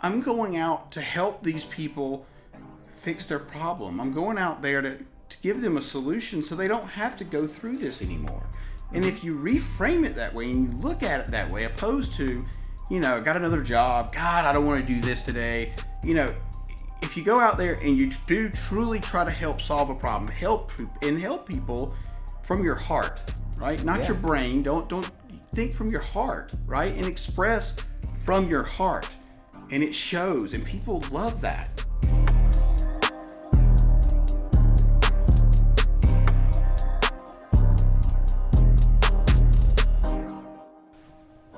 I'm going out to help these people fix their problem. I'm going out there to give them a solution so they don't have to go through this anymore. And if you reframe it that way and you look at it that way, opposed to, I got another job, God, I don't want to do this today. If you go out there and you do truly try to help solve a problem, help people from your heart, right? Not your brain. Don't think from your heart, right? And express from your heart. And it shows, and people love that.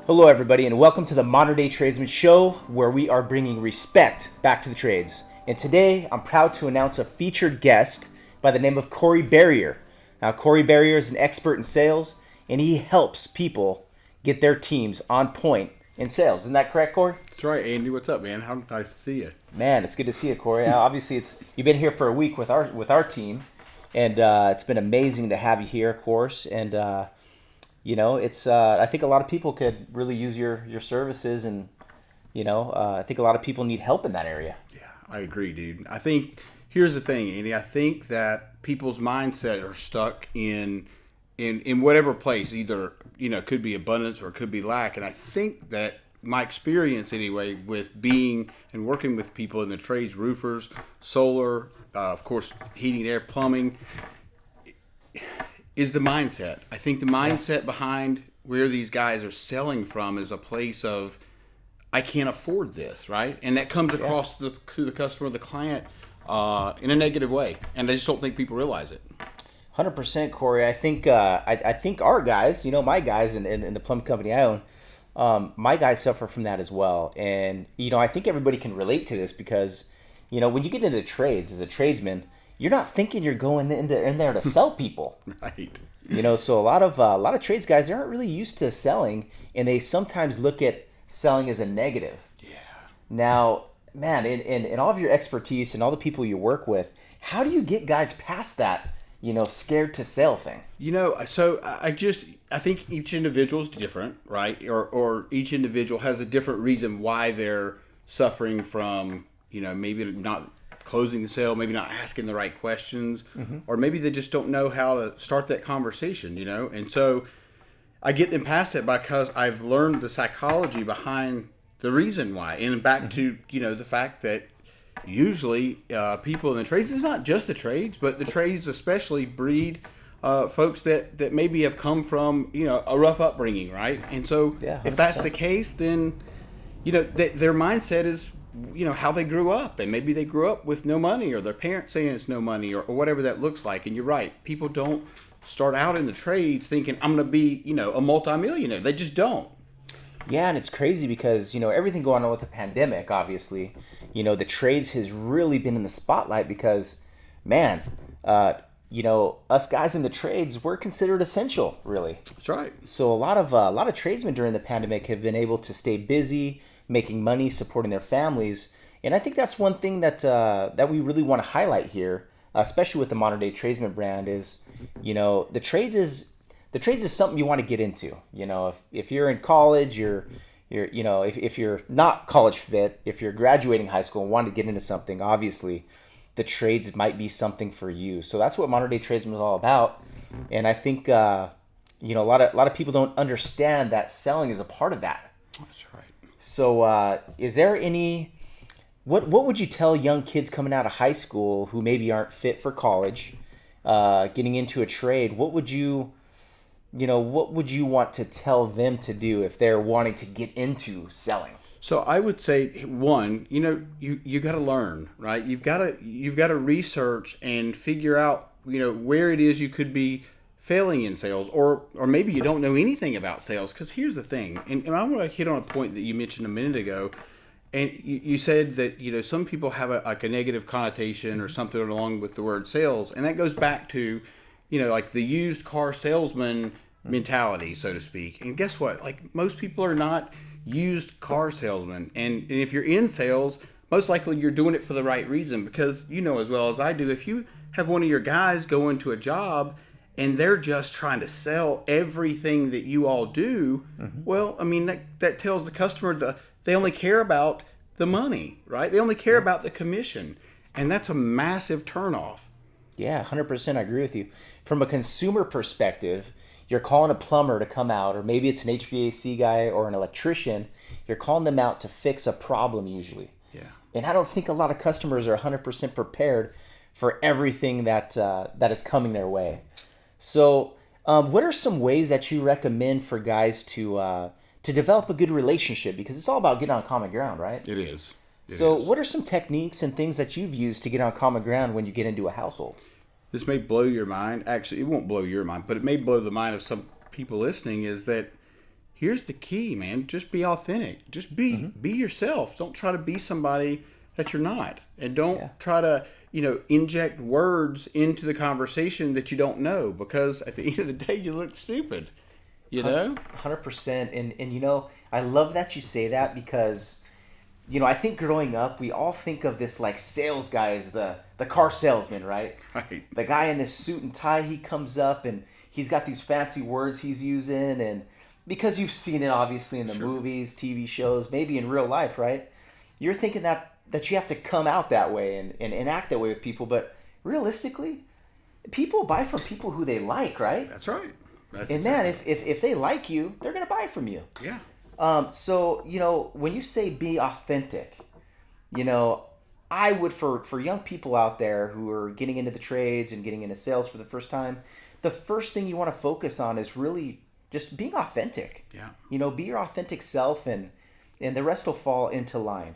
Hello everybody, and welcome to the Modern Day Tradesman Show, where we are bringing respect back to the trades. And today, I'm proud to announce a featured guest by the name of Corey Berrier. Now, Corey Berrier is an expert in sales, and he helps people get their teams on point in sales. Isn't that correct, Corey? That's right, Andy. What's up, man? How nice to see you. Man, it's good to see you, Corey. Obviously, you've been here for a week with our team, and it's been amazing to have you here, of course. And it's I think a lot of people could really use your services, and I think a lot of people need help in that area. Yeah, I agree, dude. I think here's the thing, Andy. I think that people's mindset are stuck in whatever place, either could be abundance or it could be lack. And I think that my experience anyway with being and working with people in the trades, roofers, solar, of course, heating, air, plumbing, is the mindset. I think the mindset behind where these guys are selling from is a place of, I can't afford this, right? And that comes across to the customer, the client, in a negative way. And I just don't think people realize it. 100%, Corey. I think I think our guys, my guys in the plumbing company I own, my guys suffer from that as well. And I think everybody can relate to this because when you get into the trades as a tradesman, you're not thinking you're going in there to sell people. Right. So a lot of trades guys, they aren't really used to selling, and they sometimes look at selling as a negative. Yeah. Now, man, in all of your expertise and all the people you work with, how do you get guys past that, scared to sell thing? So I think each individual is different, right? Or each individual has a different reason why they're suffering from, maybe not closing the sale, maybe not asking the right questions, or maybe they just don't know how to start that conversation, And so I get them past it because I've learned the psychology behind the reason why. And back to, the fact that usually people in the trades, it's not just the trades, but the trades especially breed folks that maybe have come from, a rough upbringing, right? And so if that's the case, then, their mindset is, how they grew up, and maybe they grew up with no money, or their parents saying it's no money, or whatever that looks like. And you're right, people don't start out in the trades thinking I'm going to be, a multimillionaire. They just don't. Yeah, and it's crazy because, everything going on with the pandemic, obviously, the trades has really been in the spotlight because, man, us guys in the trades, we're considered essential, really. That's right. So a lot of tradesmen during the pandemic have been able to stay busy, making money, supporting their families. And I think that's one thing that we really want to highlight here, especially with the Modern Day Tradesman brand, is, the trades is something you want to get into. If you're in college, if you're not college fit, if you're graduating high school and want to get into something, obviously the trades might be something for you. So that's what Modern Day Tradesman is all about. And I think a lot of people don't understand that selling is a part of that. So is there what would you tell young kids coming out of high school who maybe aren't fit for college, getting into a trade? What would you want to tell them to do if they're wanting to get into selling? So I would say, one, you got to learn, right? You've got to research and figure out, where it is you could be failing in sales, or maybe you don't know anything about sales. Because here's the thing, and I want to hit on a point that you mentioned a minute ago, and you said that some people have a negative connotation or something along with the word sales, and that goes back to like the used car salesman mentality, so to speak. And guess what? Like, most people are not used car salesmen, and if you're in sales, most likely you're doing it for the right reason, because as well as I do, if you have one of your guys go into a job and they're just trying to sell everything that you all do, well, I mean, that tells the customer they only care about the money, right? They only care about the commission. And that's a massive turnoff. Yeah, 100%. I agree with you. From a consumer perspective, you're calling a plumber to come out, or maybe it's an HVAC guy or an electrician. You're calling them out to fix a problem usually. Yeah. And I don't think a lot of customers are 100% prepared for everything that is coming their way. So, what are some ways that you recommend for guys to develop a good relationship? Because it's all about getting on common ground, right? It is. So what are some techniques and things that you've used to get on common ground when you get into a household? This may blow your mind. Actually, it won't blow your mind, but it may blow the mind of some people listening, is that here's the key, man. Just be authentic. Just be yourself. Don't try to be somebody that you're not. And don't try to, inject words into the conversation that you don't know, because at the end of the day, you look stupid. 100%. And I love that you say that, because I think growing up, we all think of this like sales guy as the car salesman, right? Right. The guy in this suit and tie, he comes up and he's got these fancy words he's using, and because you've seen it obviously in the movies, TV shows, maybe in real life, right? You're thinking that you have to come out that way and act that way with people, but realistically, people buy from people who they like, right? That's right. Man, if they like you, they're gonna buy from you. Yeah. So, when you say be authentic, I would, for young people out there who are getting into the trades and getting into sales for the first time, the first thing you want to focus on is really just being authentic. Yeah. Be your authentic self, and the rest will fall into line.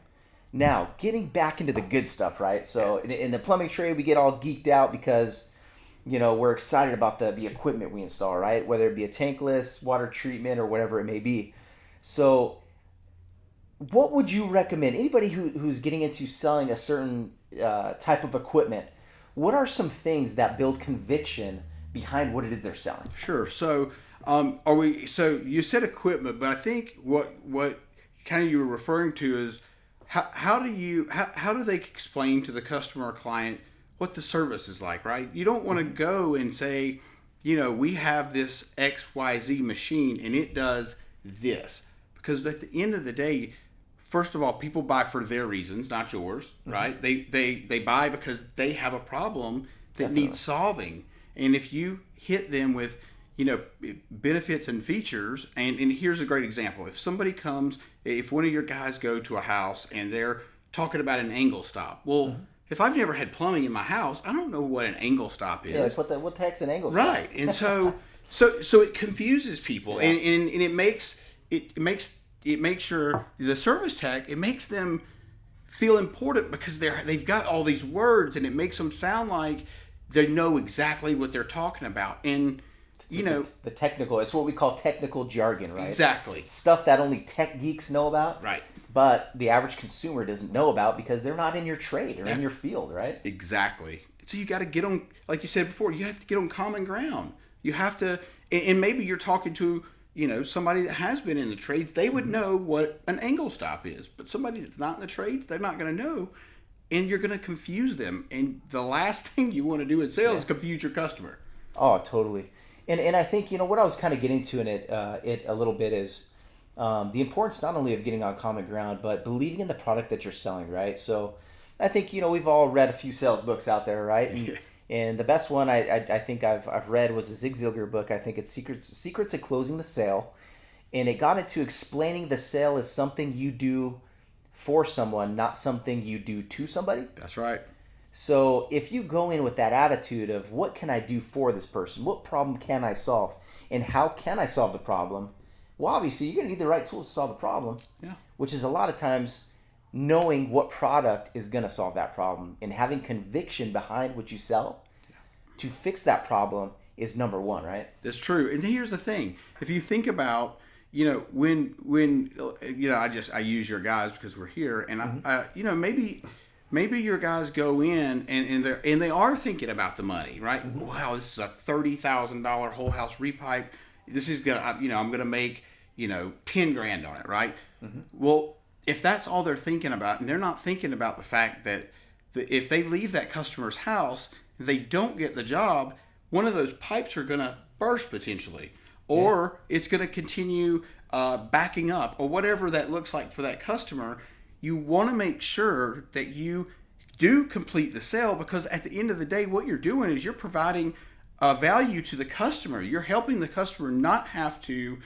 Now, getting back into the good stuff, right? So in the plumbing trade, we get all geeked out because, we're excited about the equipment we install, right? Whether it be a tankless, water treatment, or whatever it may be. So what would you recommend? Anybody who's getting into selling a certain type of equipment, what are some things that build conviction behind what it is they're selling? Sure. So so you said equipment, but I think what kind of you were referring to is how do they explain to the customer or client what the service is like, right? You don't want to go and say, we have this XYZ machine and it does this. Because at the end of the day, first of all, people buy for their reasons, not yours, right? They buy because they have a problem that needs solving. And if you hit them with, benefits and features, and here's a great example. If one of your guys go to a house and they're talking about an angle stop, well, if I've never had plumbing in my house, I don't know what an angle stop is. Yeah, like what the heck's an angle stop? Right. And so it confuses people, and it makes sure the service tech, it makes them feel important because they've got all these words, and it makes them sound like they know exactly what they're talking about. And the technical, it's what we call technical jargon, right? Exactly. Stuff that only tech geeks know about. Right. But the average consumer doesn't know about because they're not in your trade or in your field, right? Exactly. So you got to get on, like you said before, you have to get on common ground. You have to, and maybe you're talking to, somebody that has been in the trades. They would know what an angle stop is. But somebody that's not in the trades, they're not going to know. And you're going to confuse them. And the last thing you want to do in sales is confuse your customer. Oh, totally. And I think, what I was kind of getting to in it a little bit is the importance not only of getting on common ground, but believing in the product that you're selling, right? So I think, we've all read a few sales books out there, right? And the best one I think I've read was a Zig Ziglar book. I think it's Secrets of Closing the Sale. And it got into explaining the sale as something you do for someone, not something you do to somebody. That's right. So if you go in with that attitude of what can I do for this person? What problem can I solve? And how can I solve the problem? Well, obviously, you're going to need the right tools to solve the problem. Yeah. Which is a lot of times knowing what product is going to solve that problem and having conviction behind what you sell to fix that problem is number one, right? That's true. And here's the thing. If you think about, when I use your guys because we're here, and maybe your guys go in and they are thinking about the money, right? Wow, this is a $30,000 whole house repipe. This is I'm gonna make $10,000 on it, right? Well, if that's all they're thinking about, and they're not thinking about the fact that if they leave that customer's house, they don't get the job, one of those pipes are gonna burst potentially, or it's gonna continue backing up, or whatever that looks like for that customer. you want to make sure that you do complete the sale, because at the end of the day, what you're doing is you're providing value to the customer. You're helping the customer not have to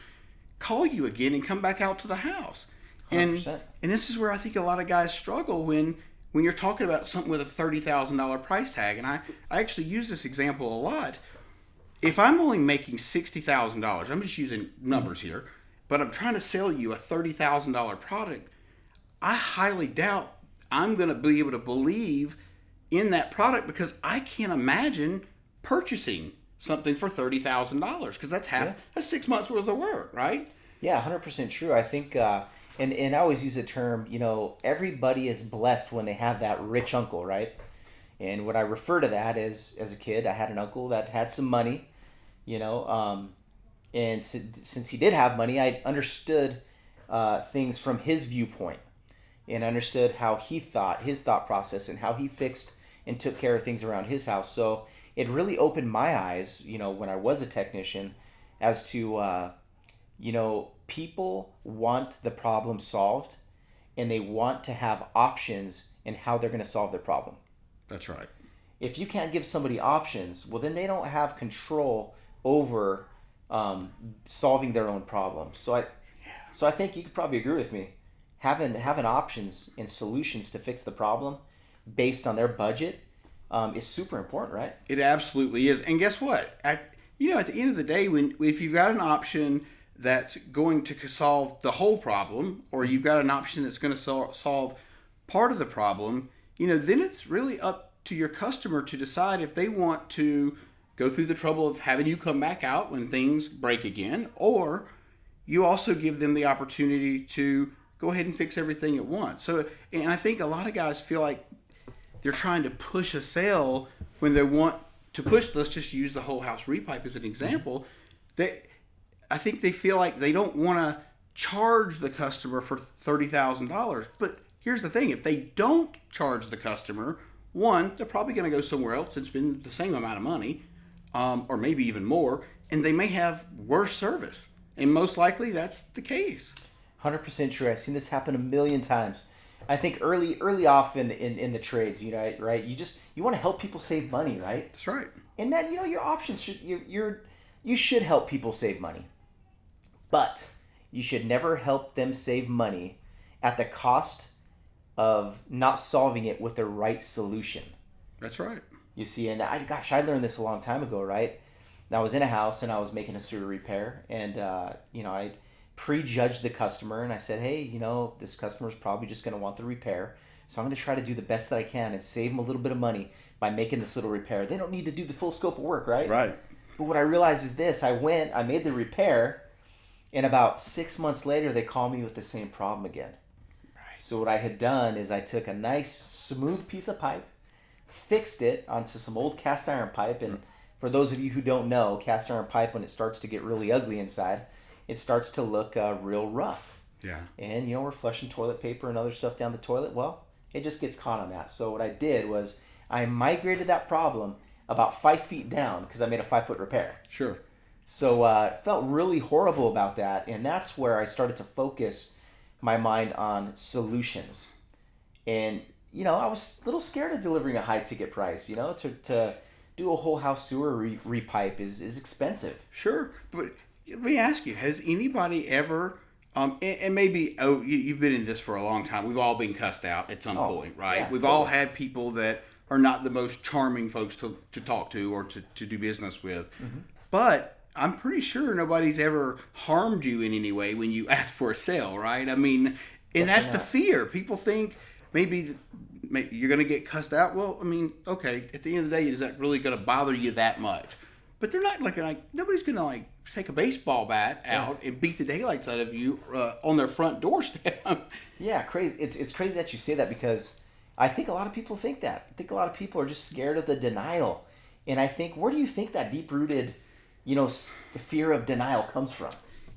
call you again and come back out to the house. 100%. And this is where I think a lot of guys struggle when you're talking about something with a $30,000 price tag. And I actually use this example a lot. If I'm only making $60,000, I'm just using numbers here, but I'm trying to sell you a $30,000 product, I highly doubt I'm going to be able to believe in that product, because I can't imagine purchasing something for $30,000, because that's that's 6 months worth of work, right? Yeah, 100% true. I think, and I always use the term, everybody is blessed when they have that rich uncle, right? And what I refer to that is, as a kid, I had an uncle that had some money, and since he did have money, I understood things from his viewpoint, and understood how he thought, his thought process, and how he fixed and took care of things around his house. So it really opened my eyes, when I was a technician, as to, people want the problem solved, and they want to have options in how they're going to solve their problem. That's right. If you can't give somebody options, well, then they don't have control over solving their own problem. So I think you could probably agree with me. Having options and solutions to fix the problem based on their budget is super important, right? It absolutely is. And guess what? At the end of the day, if you've got an option that's going to solve the whole problem, or you've got an option that's going to solve part of the problem, then it's really up to your customer to decide if they want to go through the trouble of having you come back out when things break again, or you also give them the opportunity to go ahead and fix everything at once. So, and I think a lot of guys feel like they're trying to push a sale when they want to push. Let's just use the whole house repipe as an example. I think they feel like they don't want to charge the customer for $30,000. But here's the thing: if they don't charge the customer, one, they're probably going to go somewhere else and spend the same amount of money, or maybe even more, and they may have worse service. And most likely, that's the case. 100% true. I've seen this happen a million times. I think early off in the trades, right? You want to help people save money, right? That's right. And then your options you should help people save money, but you should never help them save money at the cost of not solving it with the right solution. That's right. You see, and I learned this a long time ago, right? I was in a house and I was making a sewer repair, and I prejudged the customer, and I said, hey, this customer is probably just going to want the repair, so I'm going to try to do the best that I can and save them a little bit of money by making this little repair. They don't need to do the full scope of work, right? Right. But what I realized is this: I made the repair, and about 6 months later, they called me with the same problem again. Right. So what I had done is I took a nice smooth piece of pipe, fixed it onto some old cast iron pipe, and for those of you who don't know, cast iron pipe, when it starts to get really ugly inside, it starts to look real rough. Yeah. And, we're flushing toilet paper and other stuff down the toilet. Well, it just gets caught on that. So what I did was I migrated that problem about 5 feet down, because I made a 5-foot repair. Sure. So felt really horrible about that. And that's where I started to focus my mind on solutions. And, I was a little scared of delivering a high ticket price, to do a whole house sewer repipe is expensive. Sure. But let me ask you, has anybody ever, and maybe, you've been in this for a long time. We've all been cussed out at some point, right? Yeah, We've all had people that are not the most charming folks to talk to or to do business with. Mm-hmm. But I'm pretty sure nobody's ever harmed you in any way when you ask for a sale, right? I mean, and that's the fear. People think maybe you're going to get cussed out. Well, I mean, okay, at the end of the day, is that really going to bother you that much? But they're not like nobody's going to take a baseball bat out and beat the daylights out of you on their front doorstep. Yeah, crazy. It's crazy that you say that, because I think a lot of people think that. I think a lot of people are just scared of the denial. And I think, where do you think that deep-rooted, the fear of denial comes from?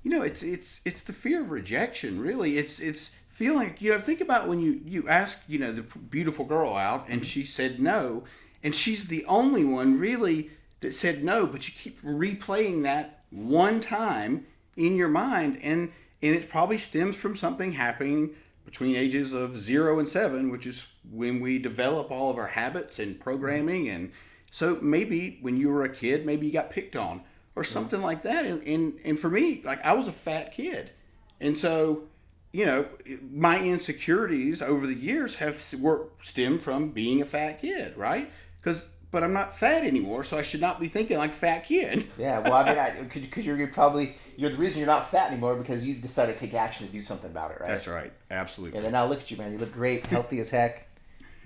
It's the fear of rejection, really. It's feeling, think about when you ask, the beautiful girl out and she said no, and she's the only one really that said no, but you keep replaying that one time in your mind, and it probably stems from something happening between ages of 0 and 7, which is when we develop all of our habits and programming. And so maybe when you were a kid, maybe you got picked on or something like that. And for me, like, I was a fat kid. And so, my insecurities over the years have stemmed from being a fat kid, right? But I'm not fat anymore, so I should not be thinking like a fat kid. Yeah, well, I mean, because you're the reason you're not fat anymore because you decided to take action to do something about it, right? That's right, absolutely. And then now look at you, man. You look great, healthy as heck.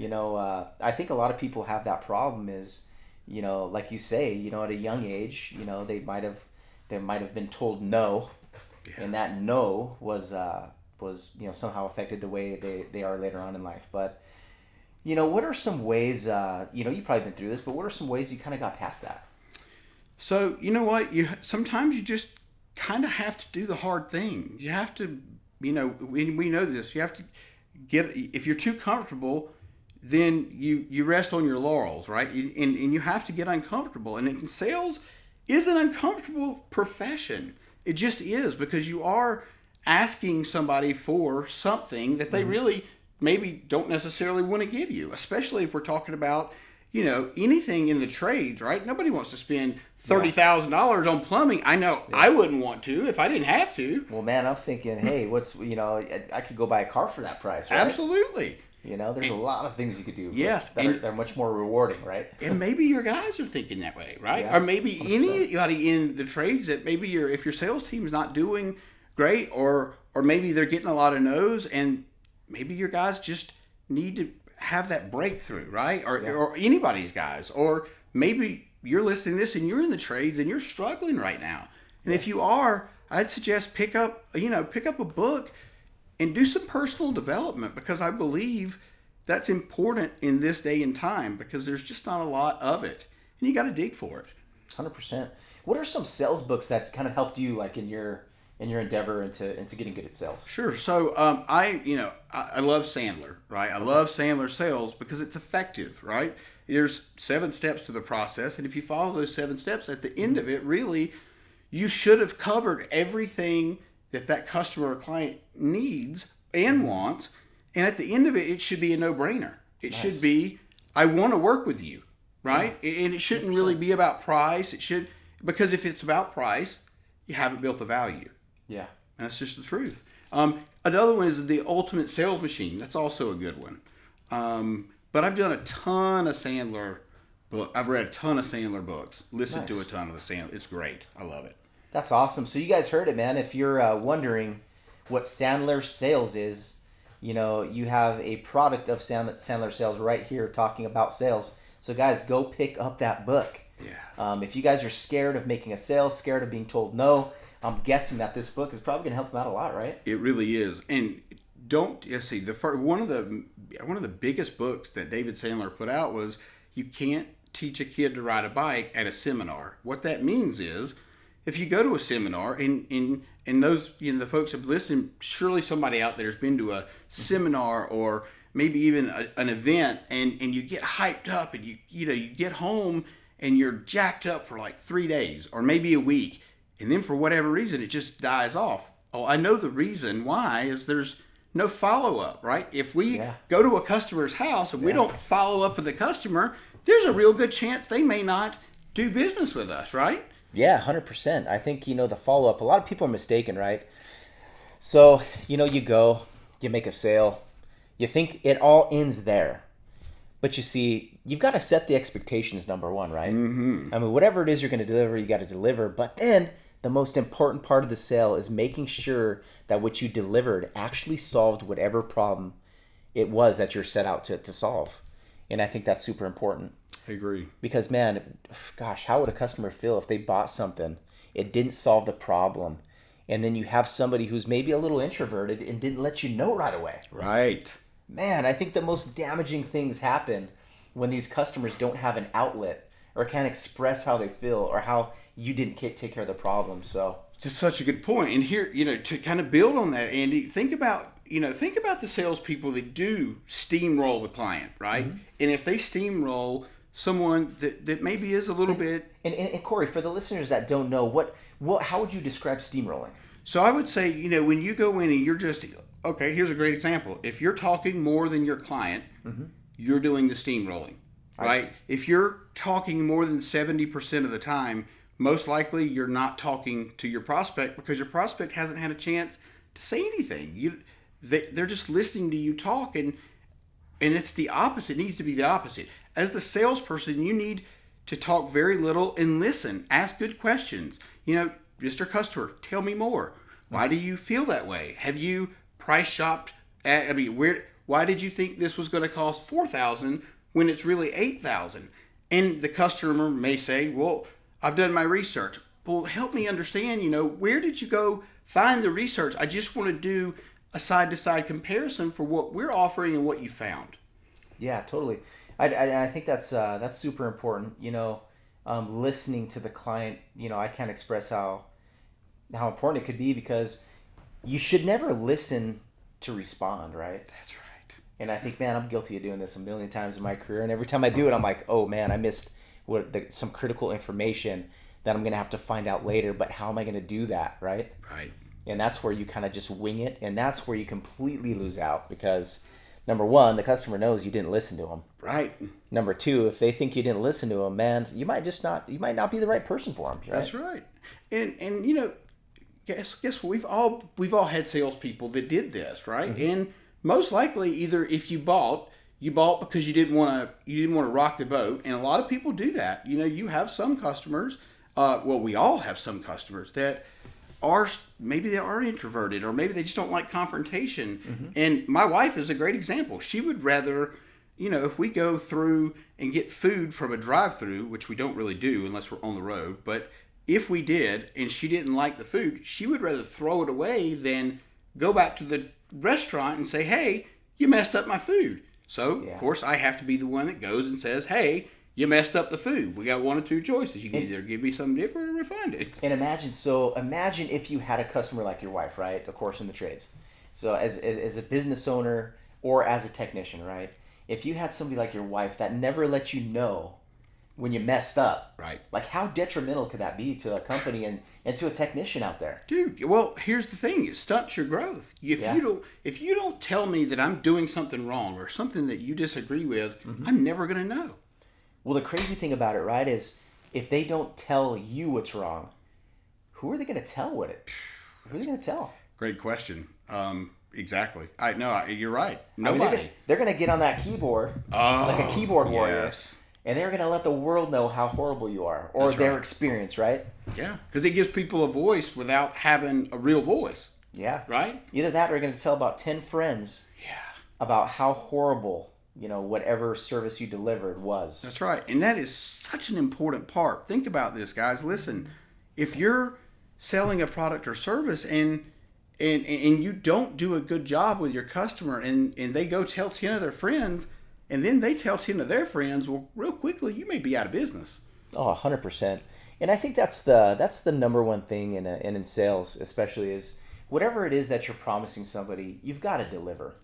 I think a lot of people have that problem is, like you say, at a young age, they might have been told no, and that no was somehow affected the way they are later on in life, but. What are some ways, you've probably been through this, but what are some ways you kind of got past that? So, you know what? Sometimes you just kind of have to do the hard thing. You have to, we know this. You have to if you're too comfortable, then you rest on your laurels, right? And you have to get uncomfortable. And in sales is an uncomfortable profession. It just is, because you are asking somebody for something that they really maybe don't necessarily want to give you, especially if we're talking about, anything in the trades, right? Nobody wants to spend $30,000 on plumbing. I know I wouldn't want to if I didn't have to. Well, man, I'm thinking, hey, I could go buy a car for that price, right? Absolutely. There's a lot of things you could do. Yes. They're much more rewarding, right? And maybe your guys are thinking that way, right? Yeah, or maybe 100%. Anybody in the trades that maybe if your sales team is not doing great, or maybe they're getting a lot of no's, and maybe your guys just need to have that breakthrough, right? Or anybody's guys. Or maybe you're listening to this and you're in the trades and you're struggling right now. And if you are, I'd suggest pick up a book and do some personal development, because I believe that's important in this day and time, because there's just not a lot of it. And you got to dig for it. 100%. What are some sales books that kind of helped you, like, in your endeavor into getting good at sales? Sure. So I love Sandler, right? I love Sandler sales because it's effective, right? There's 7 steps to the process, and if you follow those 7 steps, at the end of it, really, you should have covered everything that customer or client needs and wants, and at the end of it, it should be a no-brainer. It should be, I want to work with you, right? Yeah. And it shouldn't 100%. Really be about price. Because if it's about price, you haven't built the value. Yeah. That's just the truth. Another one is The Ultimate Sales Machine. That's also a good one. But I've done a ton of Sandler books. I've read a ton of Sandler books. Listened to a ton of the Sandler. It's great. I love it. That's awesome. So you guys heard it, man. If you're wondering what Sandler sales is, you have a product of Sandler sales right here talking about sales. So guys, go pick up that book. Yeah. If you guys are scared of making a sale, scared of being told no, I'm guessing that this book is probably going to help them out a lot, right? It really is. And one of the biggest books that David Sandler put out was, you can't teach a kid to ride a bike at a seminar. What that means is, if you go to a seminar, and those, the folks have listened, surely somebody out there has been to a seminar or maybe even an event, and you get hyped up, and you get home and you're jacked up for like 3 days or maybe a week. And then for whatever reason, it just dies off. Oh, I know the reason why is there's no follow-up, right? If we go to a customer's house and we don't follow up with the customer, there's a real good chance they may not do business with us, right? Yeah, 100%. I think, the follow-up, a lot of people are mistaken, right? So, you go, you make a sale, you think it all ends there. But you see, you've got to set the expectations, number one, right? Mm-hmm. I mean, whatever it is you're going to deliver, you got to deliver. But then the most important part of the sale is making sure that what you delivered actually solved whatever problem it was that you're set out to solve. And I think that's super important. I agree. Because, man, gosh, how would a customer feel if they bought something, it didn't solve the problem, and then you have somebody who's maybe a little introverted and didn't let you know right away? Right. Man, I think the most damaging things happen when these customers don't have an outlet or can't express how they feel or how you didn't take care of the problem. So that's such a good point. And here, to kind of build on that, Andy, think about the salespeople that do steamroll the client, right? Mm-hmm. And if they steamroll someone that maybe is a little bit... And Corey, for the listeners that don't know, how would you describe steamrolling? So I would say, when you go in and you're just okay, here's a great example. If you're talking more than your client, you're doing the steamrolling, right? If you're talking more than 70% of the time, most likely you're not talking to your prospect because your prospect hasn't had a chance to say anything. They're just listening to you talk, and it's the opposite. It needs to be the opposite. As the salesperson, you need to talk very little and listen. Ask good questions. Mr. Customer, tell me more. Why do you feel that way? Have you price shopped why did you think this was going to cost $4,000 when it's really $8,000? And the customer may say, well, I've done my research. Well, help me understand, where did you go find the research? I just want to do a side-to-side comparison for what we're offering and what you found. Yeah, totally. I think that's super important. Listening to the client, I can't express how important it could be, because you should never listen to respond, right? That's right. And I think, man, I'm guilty of doing this a million times in my career. And every time I do it, I'm like, oh man, I missed some critical information that I'm going to have to find out later. But how am I going to do that, right? Right. And that's where you kind of just wing it. And that's where you completely lose out, because number one, the customer knows you didn't listen to them. Right. Number two, if they think you didn't listen to them, man, you might not be the right person for them. Right? That's right. And guess what? We've all had salespeople that did this, right? Mm-hmm. And most likely, either if you bought because you didn't want to rock the boat, and a lot of people do that. You have some customers. We all have some customers that are introverted, or maybe they just don't like confrontation. Mm-hmm. And my wife is a great example. She would rather, if we go through and get food from a drive-through, which we don't really do unless we're on the road, but if we did and she didn't like the food, she would rather throw it away than go back to the restaurant and say, hey, you messed up my food. So, Of course, I have to be the one that goes and says, hey, you messed up the food. We got one or two choices. You can either give me something different or refund it. And imagine if you had a customer like your wife, right? Of course, in the trades. So as a business owner or as a technician, right? If you had somebody like your wife that never let you know when you messed up, right? Like, how detrimental could that be to a company and to a technician out there? Dude, well, here's the thing: it stunts your growth. If you don't tell me that I'm doing something wrong or something that you disagree with, mm-hmm. I'm never gonna know. Well, the crazy thing about it, right, is if they don't tell you what's wrong, who are they gonna tell Who are they gonna tell? Great question. Exactly. You're right. Nobody. They're gonna get on that keyboard, like a keyboard warrior. Yes. And they're going to let the world know how horrible you are, or That's their right. experience, right? Yeah, because it gives people a voice without having a real voice. Yeah. Right? Either that, or they're going to tell about 10 friends about how horrible, whatever service you delivered was. That's right. And that is such an important part. Think about this, guys. Listen, if you're selling a product or service and you don't do a good job with your customer, and they go tell 10 of their friends, and then they tell 10 of their friends, well, real quickly, you may be out of business. Oh, 100%. And I think that's the number one thing in sales, especially, is whatever it is that you're promising somebody, you've got to deliver.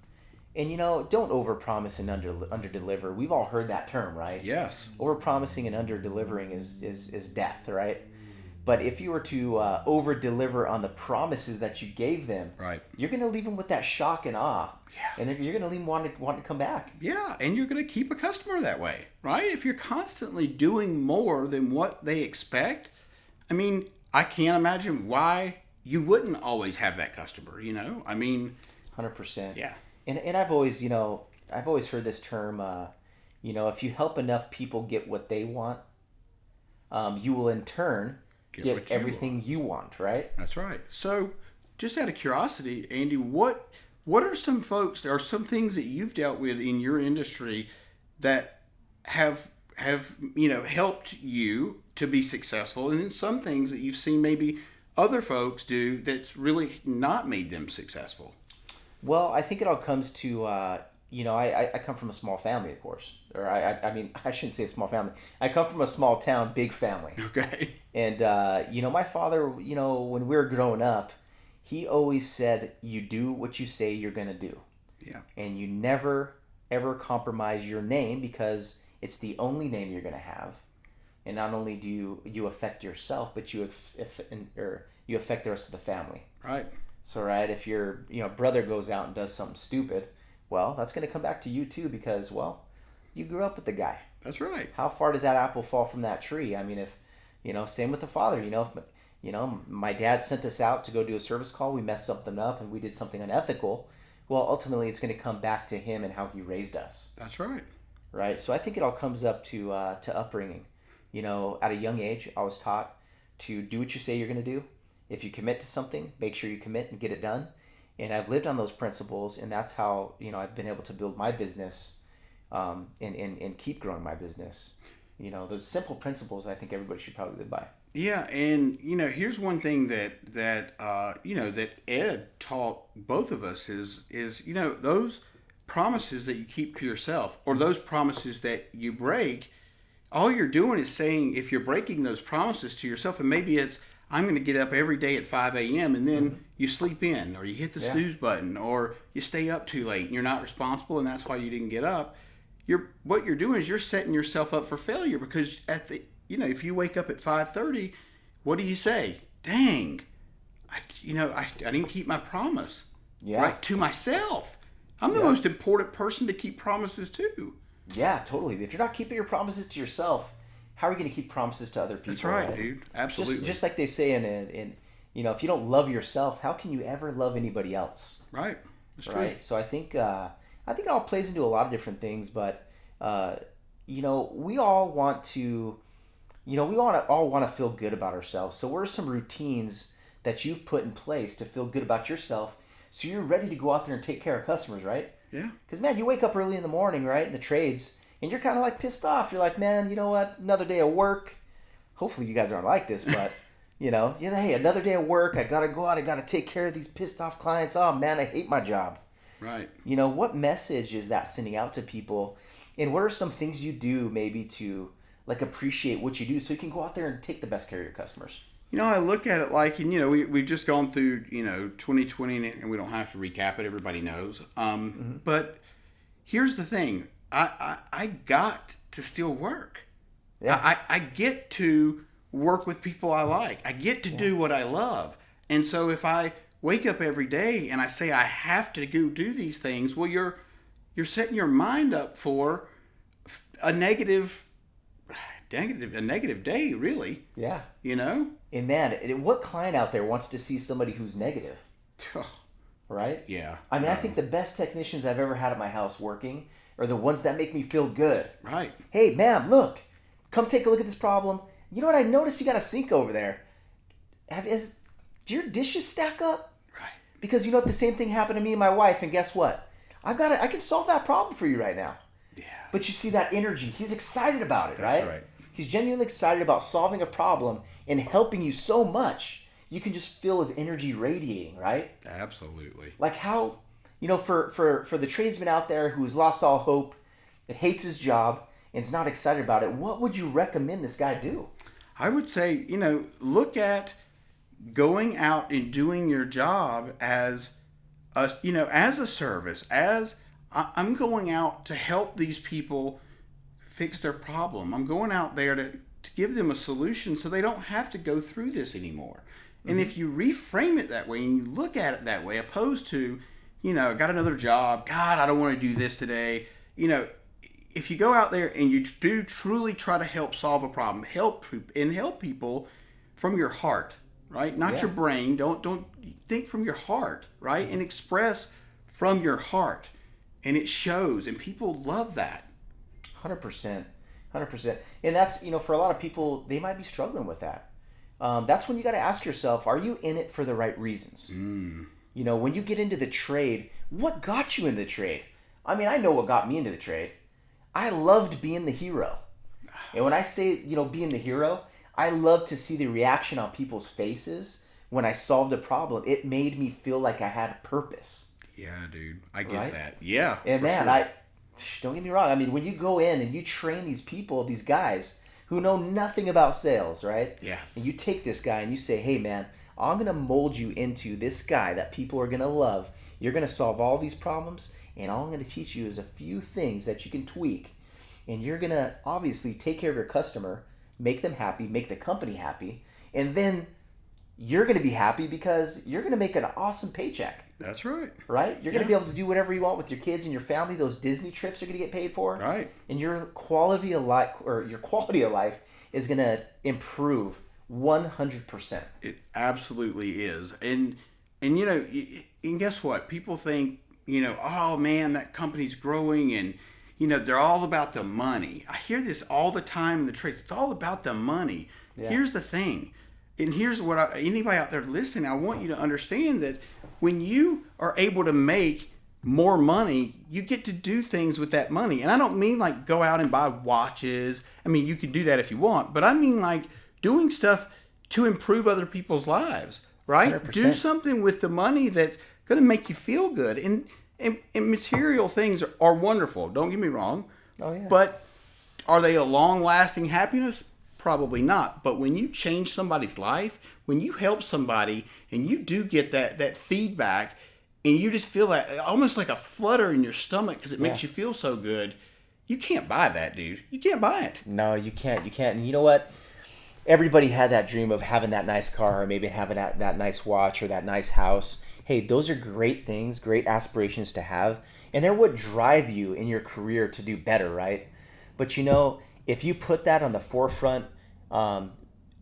And, don't overpromise and underdeliver. We've all heard that term, right? Yes. Overpromising and underdelivering is death, right? But if you were to over-deliver on the promises that you gave them, right, you're going to leave them with that shock and awe. Yeah. And you're going to leave them wanting to come back. Yeah, and you're going to keep a customer that way, right? If you're constantly doing more than what they expect, I can't imagine why you wouldn't always have that customer, 100%. Yeah. And I've always heard this term, if you help enough people get what they want, you will in turn get everything you want, right? That's right. So, just out of curiosity, Andy, what are some folks, there are some things that you've dealt with in your industry that have helped you to be successful, and then some things that you've seen maybe other folks do that's really not made them successful? Well, I think it all comes to, I come from a small family, of course. Or I shouldn't say a small family. I come from a small town, big family. Okay. And, my father, when we were growing up, he always said, you do what you say you're going to do. Yeah. And you never, ever compromise your name, because it's the only name you're going to have. And not only do you affect yourself, but you affect the rest of the family. Right. So, right, if your brother goes out and does something stupid, well, that's going to come back to you too because, well, you grew up with the guy. That's right. How far does that apple fall from that tree? I mean, if same with the father. My dad sent us out to go do a service call. We messed something up and we did something unethical. Well, ultimately, it's going to come back to him and how he raised us. That's right. Right. So I think it all comes up to upbringing. At a young age, I was taught to do what you say you're going to do. If you commit to something, make sure you commit and get it done. And I've lived on those principles, and that's how I've been able to build my business, and keep growing my business. Those simple principles I think everybody should probably live by. Yeah, and here's one thing that Ed taught both of us is those promises that you keep to yourself, or those promises that you break. All you're doing is saying, if you're breaking those promises to yourself, and maybe it's, I'm going to get up every day at 5 a.m. and then you sleep in, or you hit the snooze button, or you stay up too late and you're not responsible and that's why you didn't get up. What you're doing is you're setting yourself up for failure, because if you wake up at 5:30, what do you say? Dang, I didn't keep my promise. Yeah. Right, to myself. I'm the most important person to keep promises to. Yeah, totally. If you're not keeping your promises to yourself, how are you going to keep promises to other people? That's right, dude. Absolutely. Just like they say in if you don't love yourself, how can you ever love anybody else? Right. That's right. true. So I think it all plays into a lot of different things, but we all want to, all want to feel good about ourselves. So what are some routines that you've put in place to feel good about yourself, so you're ready to go out there and take care of customers, right? Yeah. Because, man, you wake up early in the morning, right, in the trades, and you're kind of like pissed off. You're like, man, you know what? Another day of work. Hopefully you guys aren't like this, but, hey, another day of work. I got to go out. I got to take care of these pissed off clients. Oh, man, I hate my job. Right. What message is that sending out to people? And what are some things you do maybe to, like, appreciate what you do so you can go out there and take the best care of your customers? I look at it like, we've just gone through, 2020, and we don't have to recap it. Everybody knows. But here's the thing. I got to still work. Yeah. I get to work with people I like. I get to do what I love. And so if I wake up every day and I say I have to go do these things, well, you're setting your mind up for a negative day, really. Yeah. And man, what client out there wants to see somebody who's negative? Right? Yeah. I mean, I think the best technicians I've ever had at my house working are the ones that make me feel good. Right. Hey, ma'am, look. Come take a look at this problem. You know what? I noticed you got a sink over there. Do your dishes stack up? Right. Because the same thing happened to me and my wife, and guess what? I can solve that problem for you right now. Yeah. But you see that energy. He's excited about it, That's right? right. He's genuinely excited about solving a problem and helping you so much. You can just feel his energy radiating, right? Absolutely. Like how, for the tradesman out there who's lost all hope, that hates his job, and is not excited about it, what would you recommend this guy do? I would say, look at going out and doing your job as a service, as I'm going out to help these people fix their problem. I'm going out there to give them a solution so they don't have to go through this anymore. Mm-hmm. And if you reframe it that way and you look at it that way, opposed to, I got another job, God, I don't want to do this today. If you go out there and you do truly try to help solve a problem, help people from your heart, right? Not your brain. Don't think from your heart, right? And express from your heart. And it shows, and people love that. 100%. And that's, for a lot of people, they might be struggling with that. That's when you got to ask yourself, are you in it for the right reasons? When you get into the trade, what got you in the trade? I mean, I know what got me into the trade. I loved being the hero. And when I say, being the hero, I love to see the reaction on people's faces when I solved a problem. It made me feel like I had purpose. Yeah, dude. I get that. Yeah. And man, sure. Don't get me wrong. I mean, when you go in and you train these people, these guys who know nothing about sales, right? Yeah. And you take this guy and you say, hey, man, I'm going to mold you into this guy that people are going to love. You're going to solve all these problems, and all I'm going to teach you is a few things that you can tweak. And you're going to obviously take care of your customer, make them happy, make the company happy, and then you're going to be happy because you're going to make an awesome paycheck. That's right. Right? You're going to be able to do whatever you want with your kids and your family. Those Disney trips are going to get paid for. Right. And your quality of life is going to improve 100%. It absolutely is. And and guess what? People think, oh man, that company's growing and they're all about the money. I hear this all the time in the trades. It's all about the money. Yeah. Here's the thing. And here's what anybody out there listening, I want you to understand that when you are able to make more money, you get to do things with that money. And I don't mean like go out and buy watches. I mean, you can do that if you want. But I mean like doing stuff to improve other people's lives, right? 100%. Do something with the money that's going to make you feel good. And material things are wonderful. Don't get me wrong. Oh, yeah. But are they a long-lasting happiness? Probably not. But when you change somebody's life, when you help somebody and you do get that feedback and you just feel that almost like a flutter in your stomach because it makes you feel so good, you can't buy that, dude. You can't buy it. No, you can't. You can't. And you know what? Everybody had that dream of having that nice car or maybe having that nice watch or that nice house. Hey, those are great things, great aspirations to have. And they're what drive you in your career to do better, right? But if you put that on the forefront,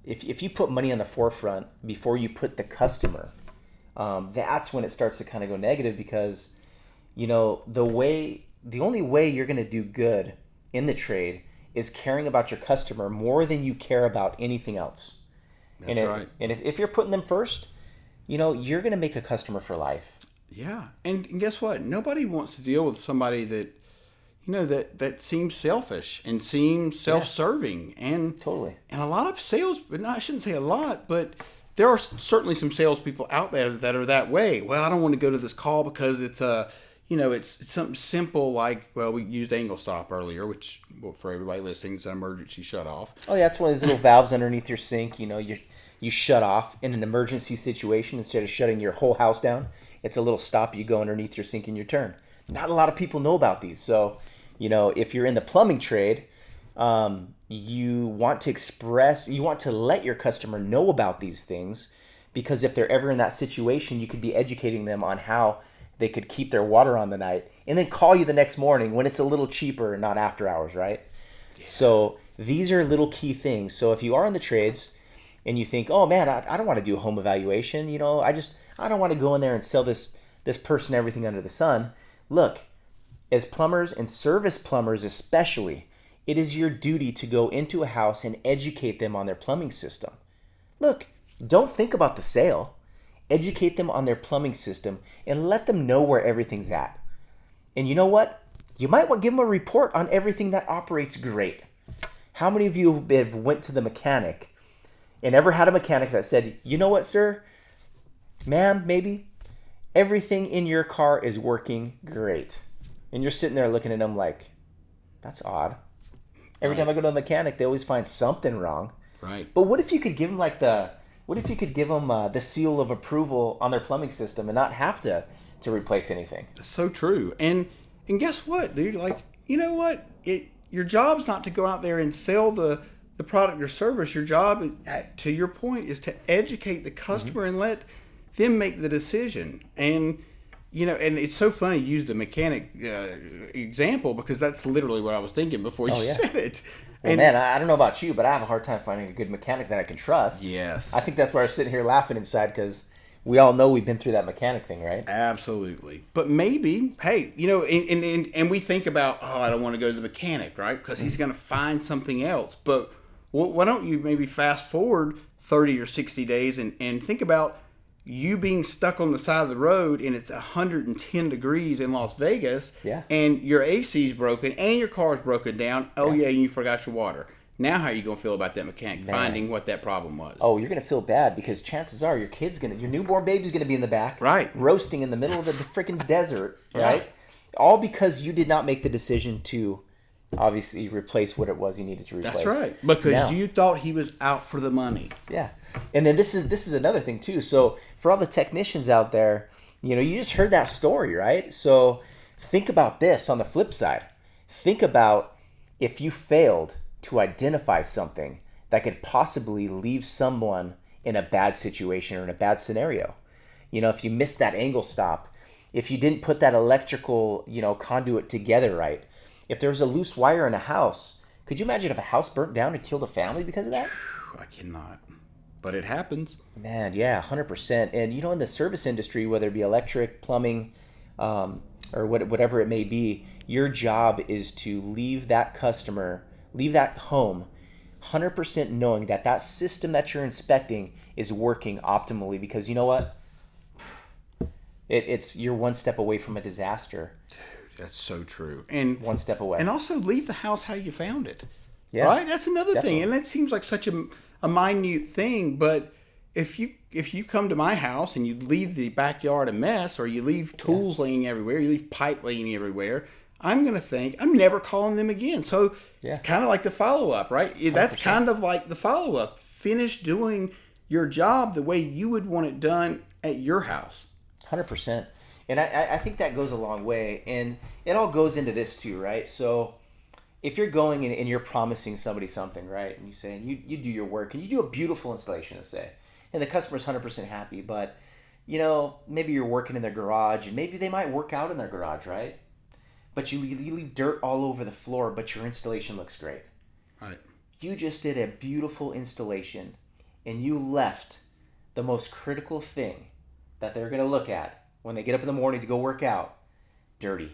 if you put money on the forefront before you put the customer, that's when it starts to kind of go negative because, the only way you're going to do good in the trade is caring about your customer more than you care about anything else. That's right. And if you're putting them first, you're going to make a customer for life. Yeah. And guess what? Nobody wants to deal with somebody that, that seems selfish and seems self-serving. And totally. And a lot of sales, but I shouldn't say a lot, but there are certainly some salespeople out there that are that way. Well, I don't want to go to this call because it's it's something simple like, well, we used angle stop earlier, which for everybody listening is an emergency shut off. Oh, yeah, that's one of those little valves underneath your sink. You shut off in an emergency situation instead of shutting your whole house down. It's a little stop. You go underneath your sink and your turn. Not a lot of people know about these. So, if you're in the plumbing trade, you want to let your customer know about these things because if they're ever in that situation, you could be educating them on how they could keep their water on the night and then call you the next morning when it's a little cheaper and not after hours, right? Yeah. So these are little key things. So if you are in the trades and you think, oh man, I don't want to do a home evaluation, I don't want to go in there and sell this person everything under the sun. Look, as plumbers and service plumbers especially, it is your duty to go into a house and educate them on their plumbing system. Look, don't think about the sale. Educate them on their plumbing system and let them know where everything's at. And you know what? You might want to give them a report on everything that operates great. How many of you have went to the mechanic and ever had a mechanic that said, you know what, sir? Ma'am, maybe everything in your car is working great. And you're sitting there looking at them like, that's odd. Every time I go to the mechanic, they always find something wrong. Right. But what if you could give them the seal of approval on their plumbing system and not have to replace anything? That's so true. And guess what, dude? Like, you know what? Your job's not to go out there and sell the product or service. Your job, to your point, is to educate the customer and let them make the decision. And and it's so funny you use the mechanic example because that's literally what I was thinking before you said it. Well, man, I don't know about you, but I have a hard time finding a good mechanic that I can trust. Yes. I think that's why we're sitting here laughing inside because we all know we've been through that mechanic thing, right? Absolutely. But maybe, hey, and we think about, oh, I don't want to go to the mechanic, right? Because he's going to find something else. But why don't you maybe fast forward 30 or 60 days and think about you being stuck on the side of the road and it's 110 degrees in Las Vegas and your AC's broken and your car's broken down. Oh, yeah, and you forgot your water. Now how are you going to feel about that mechanic finding what that problem was? Oh, you're going to feel bad because chances are your newborn baby's going to be in the back. Right. Roasting in the middle of the freaking desert, right? All because you did not make the decision to obviously replace what it was you needed to replace. That's right. Because you thought he was out for the money. Yeah. And then this is another thing too. So for all the technicians out there, you just heard that story, right? So think about this on the flip side. Think about if you failed to identify something that could possibly leave someone in a bad situation or in a bad scenario. If you missed that angle stop, if you didn't put that electrical, conduit together right, if there was a loose wire in a house, could you imagine if a house burnt down and killed a family because of that? I cannot. But it happens. Man, yeah, 100%. And in the service industry, whether it be electric, plumbing, or whatever it may be, your job is to leave that home 100% knowing that system that you're inspecting is working optimally, because you know what? You're one step away from a disaster. Dude, that's so true. And one step away. And also leave the house how you found it. Yeah. Right? That's another Definitely. thing. And that seems like such a minute thing, but if you come to my house and you leave the backyard a mess, or you leave tools laying everywhere, you leave pipe laying everywhere, I'm going to think I'm never calling them again. So kind of like the follow-up, right? 100%. That's kind of like the follow-up. Finish doing your job the way you would want it done at your house. 100%. And I think that goes a long way. And it all goes into this too, right? So if you're going and you're promising somebody something, right? And you say, you do your work and you do a beautiful installation, let's say, and the customer's 100% happy, but maybe you're working in their garage and maybe they might work out in their garage, right? But you leave dirt all over the floor, but your installation looks great. Right. You just did a beautiful installation and you left the most critical thing that they're going to look at when they get up in the morning to go work out dirty.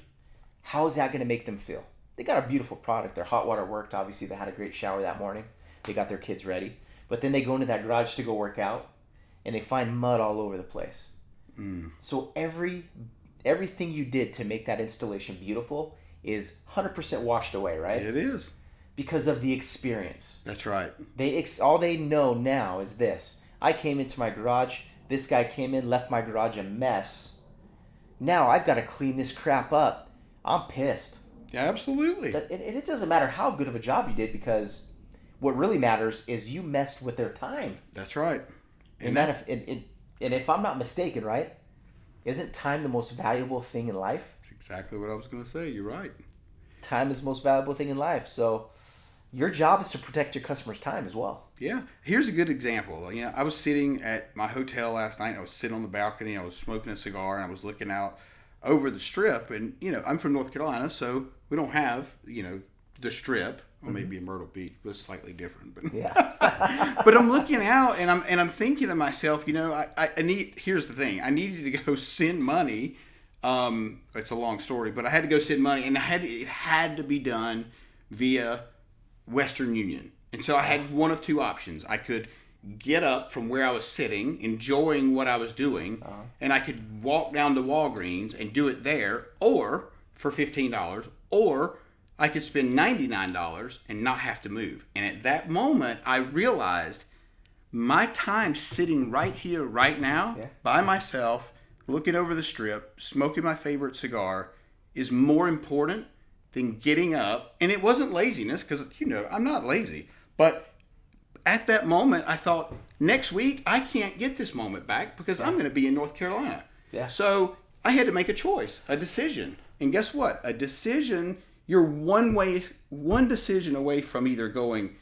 How is that going to make them feel? They got a beautiful product. Their hot water worked. Obviously, they had a great shower that morning. They got their kids ready. But then they go into that garage to go work out, and they find mud all over the place. So everything you did to make that installation beautiful is 100% washed away, right? It is. Because of the experience. That's right. All they know now is this. I came into my garage. This guy came in, left my garage a mess. Now I've got to clean this crap up. I'm pissed. Yeah, absolutely. It doesn't matter how good of a job you did, because what really matters is you messed with their time. That's right. And if I'm not mistaken, right? Isn't time the most valuable thing in life? That's exactly what I was going to say. You're right. Time is the most valuable thing in life. So your job is to protect your customer's time as well. Yeah. Here's a good example. I was sitting at my hotel last night. I was sitting on the balcony. I was smoking a cigar, and I was looking out over the Strip. And, I'm from North Carolina, so we don't have, the Strip. Well, maybe in Myrtle Beach, but it's slightly different. But yeah. But I'm looking out, and I'm thinking to myself, I need. Here's the thing: I needed to go send money. It's a long story, but I had to go send money, and it had to be done via Western Union. And so I had one of two options. I could get up from where I was sitting, enjoying what I was doing, and I could walk down to Walgreens and do it there, or for $15, or I could spend $99 and not have to move. And at that moment, I realized my time sitting right here, right now, by myself, looking over the Strip, smoking my favorite cigar, is more important than getting up. And it wasn't laziness, because, I'm not lazy. But at that moment, I thought, next week, I can't get this moment back because I'm going to be in North Carolina. Yeah. So I had to make a choice, a decision. And guess what? A decision... You're one decision away from either going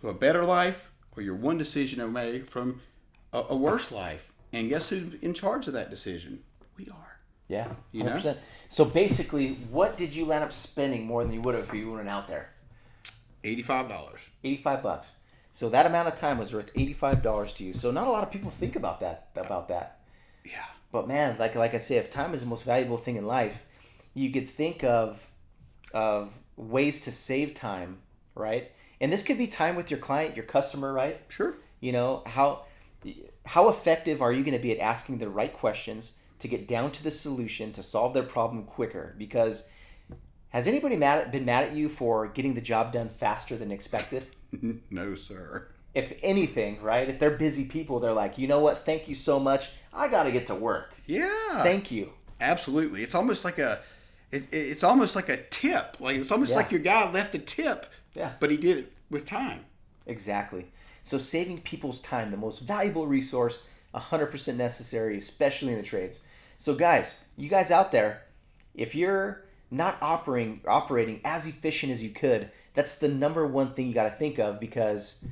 to a better life, or you're one decision away from a worse life. And guess who's in charge of that decision? We are. Yeah, 100%. So basically, what did you land up spending more than you would have if you weren't out there? $85. $85. So that amount of time was worth $85 to you. So not a lot of people think about that. Yeah. But man, like I say, if time is the most valuable thing in life, you could think of ways to save time, right? And this could be time with your client, your customer, right? Sure. How effective are you going to be at asking the right questions to get down to the solution to solve their problem quicker? Because has anybody been mad at you for getting the job done faster than expected? No, sir. If anything, right? If they're busy people, they're like, you know what? Thank you so much. I got to get to work. Yeah. Thank you. Absolutely. It's almost like it's almost like a tip. Like it's almost like your guy left a tip. Yeah. But he did it with time. Exactly. So saving people's time, the most valuable resource, 100% necessary, especially in the trades. So guys, you guys out there, if you're not operating as efficient as you could, that's the number one thing you got to think of, because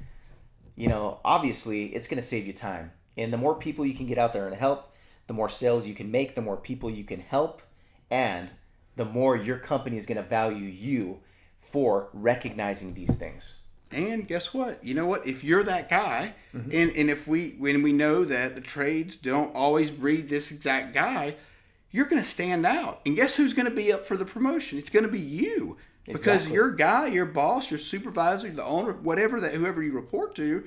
obviously it's going to save you time. And the more people you can get out there and help, the more sales you can make, the more people you can help, and the more your company is going to value you for recognizing these things. And guess what? You know what? If you're that guy, and if when we know that the trades don't always breed this exact guy, you're going to stand out. And guess who's going to be up for the promotion? It's going to be you. Because Exactly. your guy, your boss, your supervisor, the owner, whoever you report to,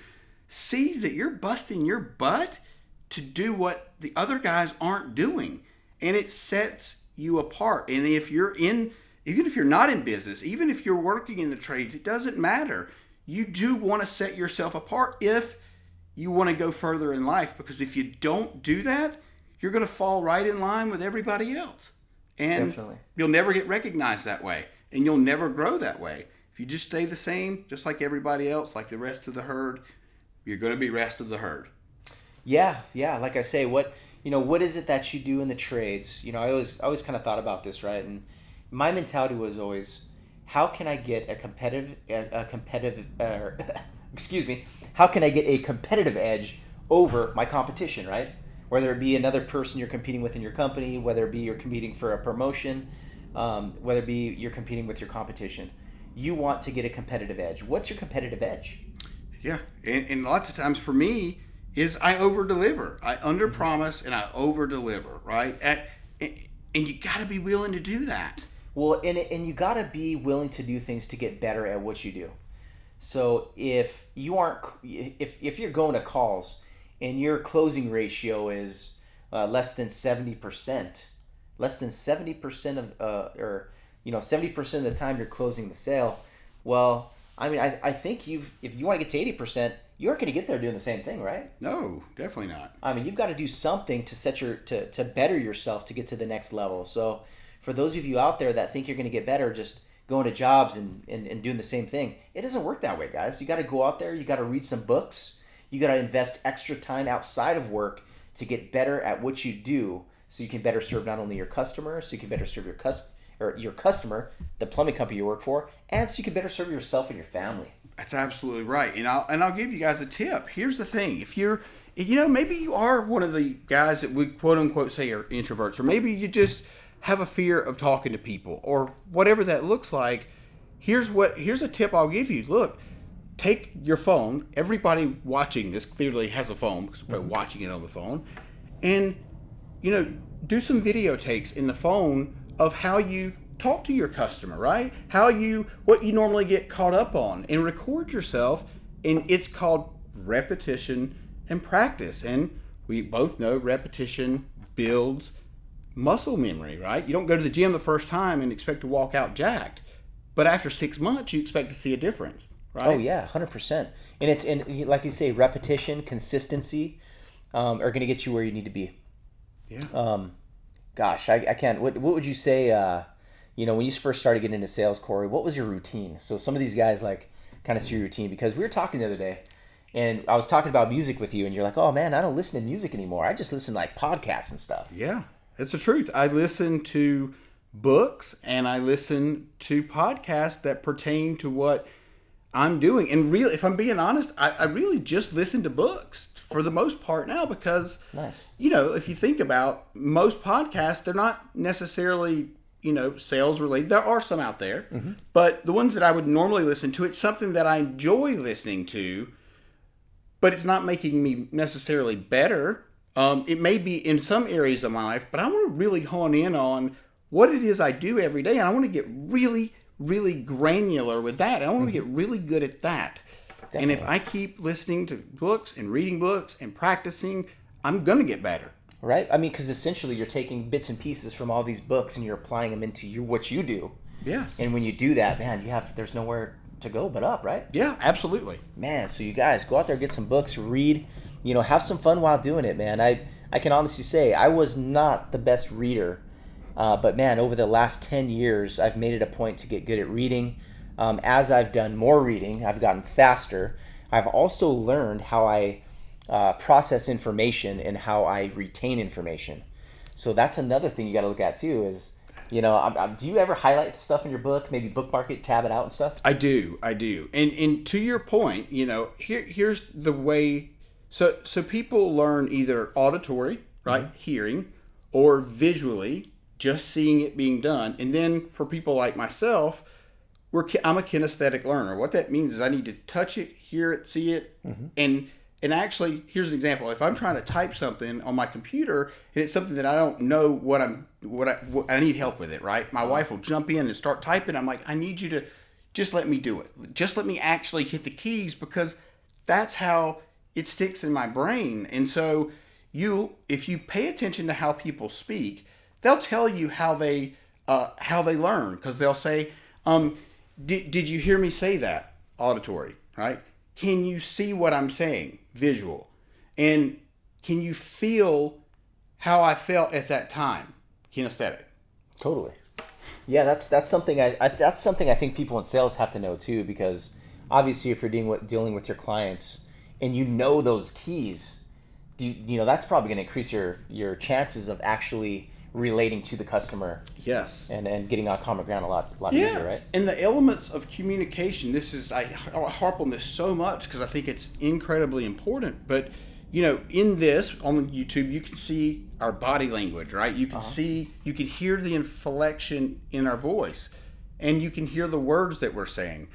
sees that you're busting your butt to do what the other guys aren't doing. And it sets you apart. And even if you're not in business, even if you're working in the trades, it doesn't matter. You do want to set yourself apart if you want to go further in life. Because if you don't do that, you're going to fall right in line with everybody else. And Definitely. You'll never get recognized that way. And you'll never grow that way. If you just stay the same, just like everybody else, like the rest of the herd, you're going to be rest of the herd. Yeah. Like I say, what is it that you do in the trades? I always kind of thought about this, right? And my mentality was always, how can I get how can I get a competitive edge over my competition, right? Whether it be another person you're competing with in your company, whether it be you're competing for a promotion, whether it be you're competing with your competition. You want to get a competitive edge. What's your competitive edge? Yeah, and lots of times for me is I over-deliver. I under-promise and I over-deliver, right? And you got to be willing to do that. Well, and you got to be willing to do things to get better at what you do. So if you're going to calls and your closing ratio is less than 70%, less than 70% of 70% of the time you're closing the sale, well, I think if you want to get to 80%, you aren't going to get there doing the same thing, right? No, definitely not. You've got to do something to to better yourself to get to the next level. So for those of you out there that think you're going to get better just going to jobs and doing the same thing, it doesn't work that way, guys. You got to go out there, you got to read some books, you got to invest extra time outside of work to get better at what you do, so you can better serve not only your customer, so you can better serve your customer, the plumbing company you work for, and so you can better serve yourself and your family. That's absolutely right. And I'll give you guys a tip. Here's the thing. If maybe you are one of the guys that we quote unquote say are introverts, or maybe you just have a fear of talking to people, or whatever that looks like. Here's a tip I'll give you. Look, take your phone. Everybody watching this clearly has a phone because we're watching it on the phone, and do some video takes in the phone of how you talk to your customer, right? What you normally get caught up on, and record yourself. And it's called repetition and practice. And we both know repetition builds muscle memory, right? You don't go to the gym the first time and expect to walk out jacked, but after 6 months you expect to see a difference, right? Oh yeah, 100%. And like you say, repetition, consistency are going to get you where you need to be. Yeah. Gosh, I can't. What would you say? When you first started getting into sales, Corey, what was your routine? So some of these guys kind of see your routine, because we were talking the other day, and I was talking about music with you, and you're like, "Oh man, I don't listen to music anymore. I just listen to podcasts and stuff." Yeah, it's the truth. I listen to books and I listen to podcasts that pertain to what I'm doing. And really, if I'm being honest, I really just listen to books for the most part now, because, nice. If you think about most podcasts, they're not necessarily, sales related. There are some out there, but the ones that I would normally listen to, it's something that I enjoy listening to, but it's not making me necessarily better. It may be in some areas of my life, but I want to really hone in on what it is I do every day. And I want to get really, really granular with that. I want to get really good at that. Definitely. And if I keep listening to books and reading books and practicing, I'm going to get better. Right? Because essentially you're taking bits and pieces from all these books and you're applying them into what you do. Yes. And when you do that, man, there's nowhere to go but up, right? Yeah, absolutely. Man, so you guys go out there, get some books, read, have some fun while doing it, man. I can honestly say I was not the best reader, but man, over the last 10 years, I've made it a point to get good at reading. As I've done more reading, I've gotten faster. I've also learned how I process information and how I retain information. So that's another thing you got to look at too, is Do you ever highlight stuff in your book? Maybe bookmark it, tab it out and stuff? I do. And to your point, here's the way. So people learn either auditory, right, hearing, or visually, just seeing it being done. And then for people like myself, I'm a kinesthetic learner. What that means is I need to touch it, hear it, see it, and actually, here's an example. If I'm trying to type something on my computer and it's something that I don't know what I need help with it, right? My wife will jump in and start typing. I'm like, I need you to just let me do it. Just let me actually hit the keys, because that's how it sticks in my brain. And so if you pay attention to how people speak, they'll tell you how they learn, because they'll say, did you hear me say that? Auditory, right? Can you see what I'm saying? Visual. And can you feel how I felt at that time? Kinesthetic. Totally. Yeah, that's something that's something I think people in sales have to know too, because obviously if you're dealing with your clients and those keys, that's probably going to increase your chances of actually relating to the customer. Yes. And getting on common ground a lot easier, right? And the elements of communication, I harp on this so much because I think it's incredibly important. But, in this, on YouTube, you can see our body language, right? You can you can hear the inflection in our voice, and you can hear the words that we're saying.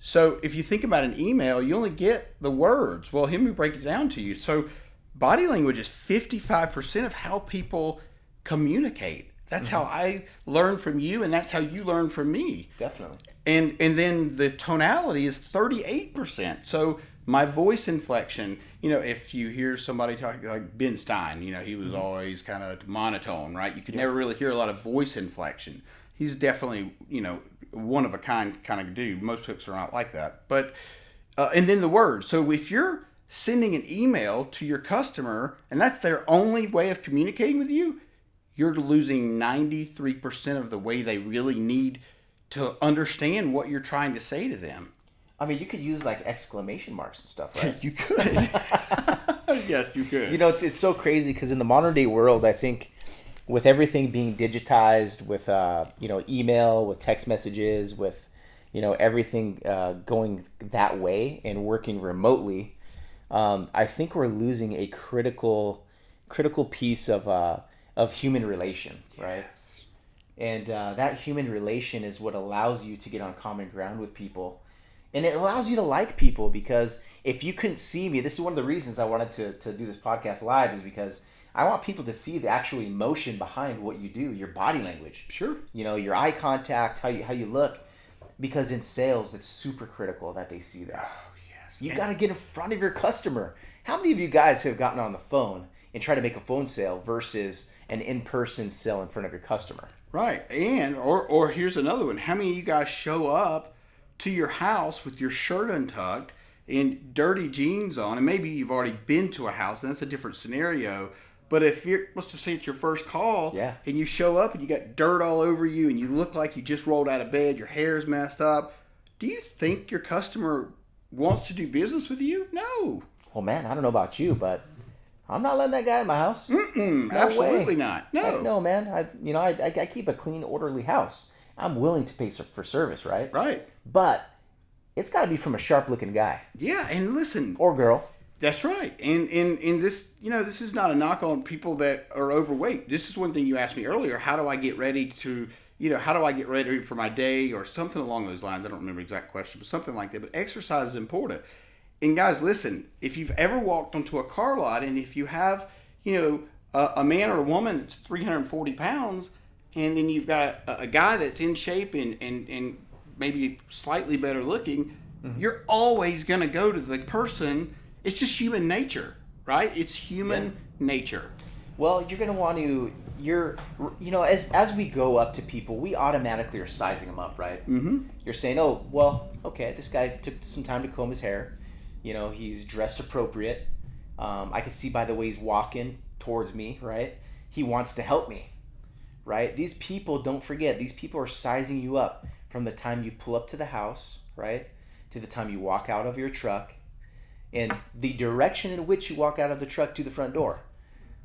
So if you think about an email, you only get the words. Well, let me break it down to you. So body language is 55% of how people communicate. That's how I learn from you, and that's how you learn from me. Definitely. And then the tonality is 38%. So my voice inflection, if you hear somebody talking like Ben Stein, he was always kind of monotone, right? You could never really hear a lot of voice inflection. He's definitely, one of a kind of dude. Most folks are not like that. But and then the words. So if you're sending an email to your customer and that's their only way of communicating with you, you're losing 93% of the way they really need to understand what you're trying to say to them. I mean, you could use like exclamation marks and stuff, right? You could. Yes, you could. It's so crazy because in the modern day world, I think with everything being digitized, with email, with text messages, with everything going that way and working remotely, I think we're losing a critical piece of human relation, right? And that human relation is what allows you to get on common ground with people. And it allows you to like people, because if you couldn't see me, this is one of the reasons I wanted to do this podcast live, is because I want people to see the actual emotion behind what you do, your body language. Sure. Your eye contact, how you look. Because in sales, it's super critical that they see that. Oh, yes. You got to get in front of your customer. How many of you guys have gotten on the phone and tried to make a phone sale versus an in-person sale in front of your customer? Right. And or here's another one. How many of you guys show up to your house with your shirt untucked and dirty jeans on? And maybe you've already been to a house, and that's a different scenario. But if let's just say it's your first call, and you show up and you got dirt all over you and you look like you just rolled out of bed, your hair's messed up, do you think your customer wants to do business with you? No. Well, man, I don't know about you, but I'm not letting that guy in my house. No absolutely way. Not. No. Heck no, man. I keep a clean, orderly house. I'm willing to pay for service, right? Right. But it's got to be from a sharp-looking guy. Yeah, and listen. Or girl. That's right. And this, this is not a knock on people that are overweight. This is one thing you asked me earlier. How do I get ready for my day, or something along those lines? I don't remember the exact question, but something like that. But exercise is important. And guys, listen, if you've ever walked onto a car lot, and if you have, a man or a woman that's 340 pounds, and then you've got a guy that's in shape and maybe slightly better looking, you're always going to go to the person. It's just human nature, right? It's human nature. Well, you're going to want to, as we go up to people, we automatically are sizing them up, right? Mm-hmm. You're saying, oh, well, okay, this guy took some time to comb his hair. He's dressed appropriate. I can see by the way he's walking towards me, right? He wants to help me, right? These people, don't forget, these people are sizing you up from the time you pull up to the house, right, to the time you walk out of your truck, and the direction in which you walk out of the truck to the front door.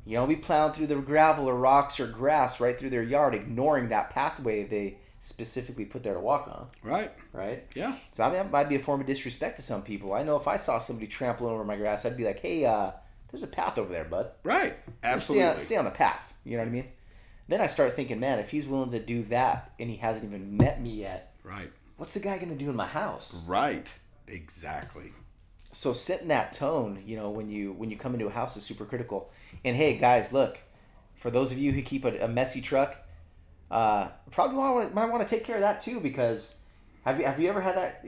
You don't be plowing through the gravel or rocks or grass right through their yard, ignoring that pathway they specifically put there to walk on. Right. Right? Yeah. So I mean, that might be a form of disrespect to some people. I know if I saw somebody trampling over my grass, I'd be like, hey, there's a path over there, bud. Right. Absolutely. Stay on the path. You know what I mean? Then I start thinking, man, if he's willing to do that and he hasn't even met me yet, Right. what's the guy going to do in my house? Right. Exactly. So setting that tone, when you come into a house is super critical. And hey, guys, look, for those of you who keep a messy truck, probably might want to take care of that too, because have you ever had that?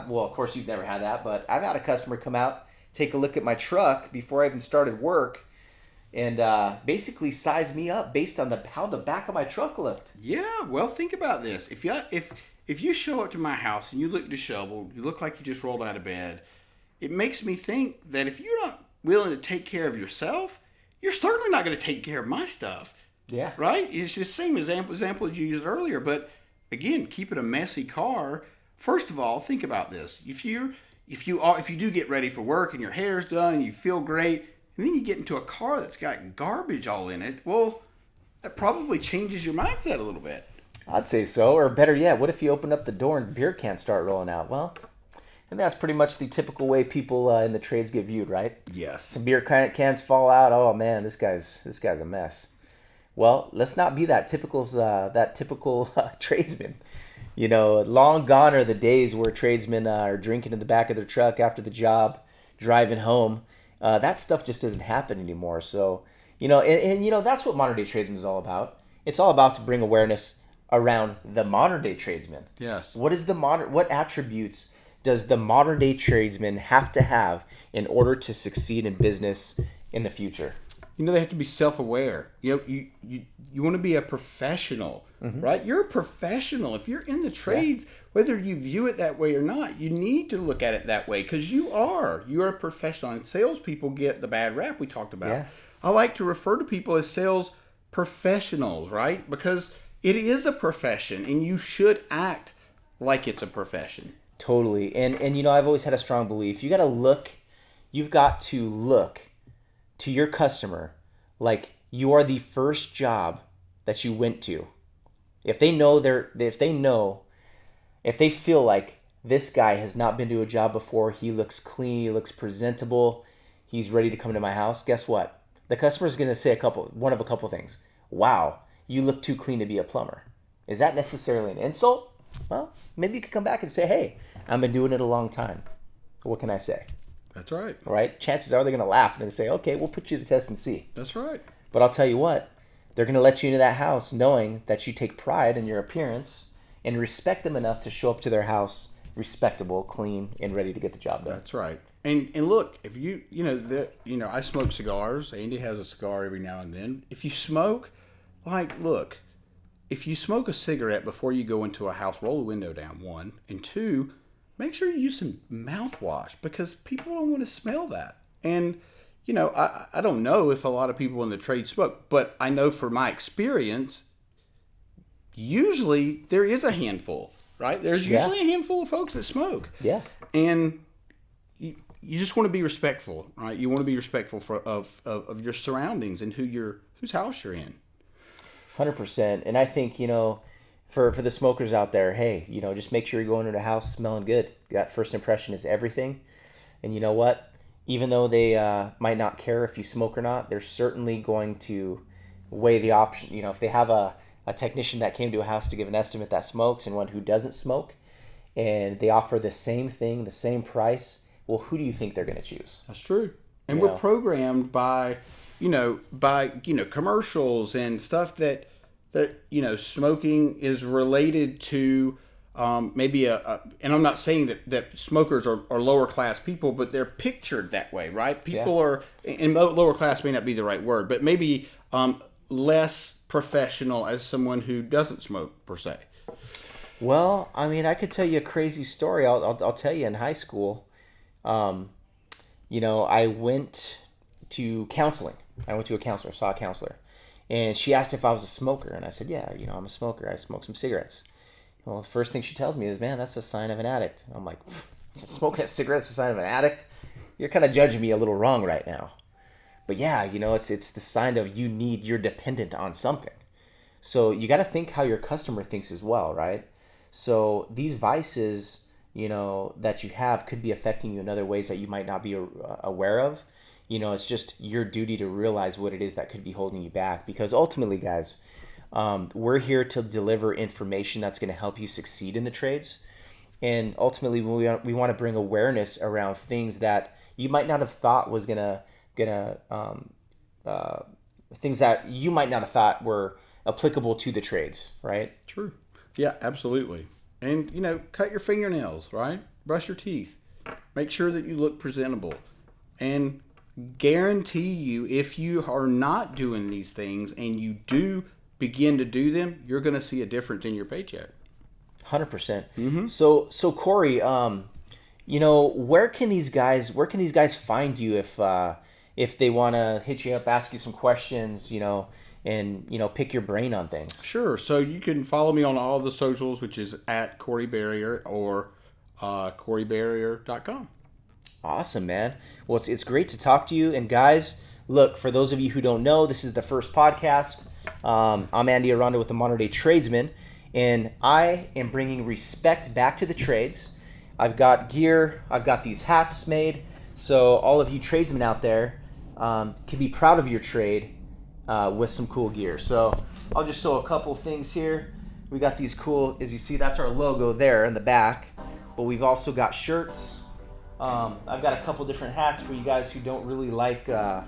Well, of course you've never had that, but I've had a customer come out, take a look at my truck before I even started work, and basically size me up based on how the back of my truck looked. Yeah. Well, think about this. If you show up to my house and you look disheveled, you look like you just rolled out of bed, it makes me think that if you're not willing to take care of yourself, you're certainly not going to take care of my stuff. Yeah. Right? It's just the same example as you used earlier. But again, keeping a messy car, first of all, think about this. If you do get ready for work and your hair's done, you feel great, and then you get into a car that's got garbage all in it, well, that probably changes your mindset a little bit. I'd say so. Or better yet, what if you open up the door and beer cans start rolling out? Well, and that's pretty much the typical way people in the trades get viewed, right? Yes. Some beer cans fall out. Oh man, this guy's a mess. Well, let's not be that typical tradesman. Long gone are the days where tradesmen are drinking in the back of their truck after the job, driving home. That stuff just doesn't happen anymore. So, that's what Modern Day Tradesman is all about. It's all about to bring awareness around the modern day tradesman. Yes. What attributes does the modern day tradesman have to have in order to succeed in business in the future? They have to be self-aware. You want to be a professional, right? You're a professional. If you're in the trades, whether you view it that way or not, you need to look at it that way, because you're a professional. And salespeople get the bad rap we talked about. Yeah. I like to refer to people as sales professionals, right? Because it is a profession, and you should act like it's a profession. Totally. And I've always had a strong belief. You've got to look to your customer like you are the first job that you went to. If they feel like this guy has not been to a job before, he looks clean, he looks presentable, he's ready to come to my house, guess what? The customer's going to say one of a couple things. Wow, you look too clean to be a plumber. Is that necessarily an insult? Well, maybe you could come back and say, hey, I've been doing it a long time. What can I say? That's right. Right? Chances are they're going to laugh and they're going to say, okay, we'll put you to the test and see. That's right. But I'll tell you what, they're going to let you into that house knowing that you take pride in your appearance and respect them enough to show up to their house respectable, clean, and ready to get the job done. That's right. And look, if I smoke cigars. Andy has a cigar every now and then. If you smoke, if you smoke a cigarette before you go into a house, roll the window down, 1. And 2, make sure you use some mouthwash, because people don't want to smell that. And, I don't know if a lot of people in the trade smoke, but I know from my experience, usually there is a handful, right? There's usually a handful of folks that smoke. Yeah. And you just want to be respectful, right? You want to be respectful of your surroundings and whose house you're in. 100%. And I think, for the smokers out there, hey, just make sure you're going into a house smelling good. That first impression is everything. And you know what? Even though they might not care if you smoke or not, they're certainly going to weigh the option. If they have a technician that came to a house to give an estimate that smokes and one who doesn't smoke, and they offer the same thing, the same price, well, who do you think they're going to choose? That's true. And we're programmed by commercials and stuff that smoking is related to maybe and I'm not saying that smokers are lower class people, but they're pictured that way, right? People are, and lower class may not be the right word, but maybe less professional as someone who doesn't smoke per se. Well, I mean, I could tell you a crazy story. I'll tell you. In high school, I went to counseling. I went to a counselor, saw a counselor, and she asked if I was a smoker, and I said, yeah, I'm a smoker. I smoke some cigarettes. Well, the first thing she tells me is, man, that's a sign of an addict. I'm like, smoking a cigarette is a sign of an addict? You're kind of judging me a little wrong right now. But yeah, it's the sign of you're dependent on something. So you got to think how your customer thinks as well, right? So these vices, that you have could be affecting you in other ways that you might not be aware of. It's just your duty to realize what it is that could be holding you back. Because ultimately, guys, we're here to deliver information that's going to help you succeed in the trades. And ultimately, we want to bring awareness around things that you might not have thought was things that you might not have thought were applicable to the trades, right? True. Yeah, absolutely. And, cut your fingernails, right? Brush your teeth. Make sure that you look presentable. And guarantee you, if you are not doing these things and you do begin to do them, you're going to see a difference in your paycheck. 100%. Mm-hmm. So Corey, where can these guys find you if they want to hit you up, ask you some questions, and pick your brain on things? Sure. So you can follow me on all the socials, which is at Corey Berrier or CoreyBerrier.com. Awesome, man. Well, it's great to talk to you. And guys, look, for those of you who don't know, this is the first podcast. I'm Andy Aranda with the Modern Day Tradesman, and I am bringing respect back to the trades. I've got gear. I've got these hats made. So all of you tradesmen out there can be proud of your trade with some cool gear. So I'll just show a couple things here. We got these cool, as you see, that's our logo there in the back. But we've also got shirts. I've got a couple different hats for you guys who don't really like the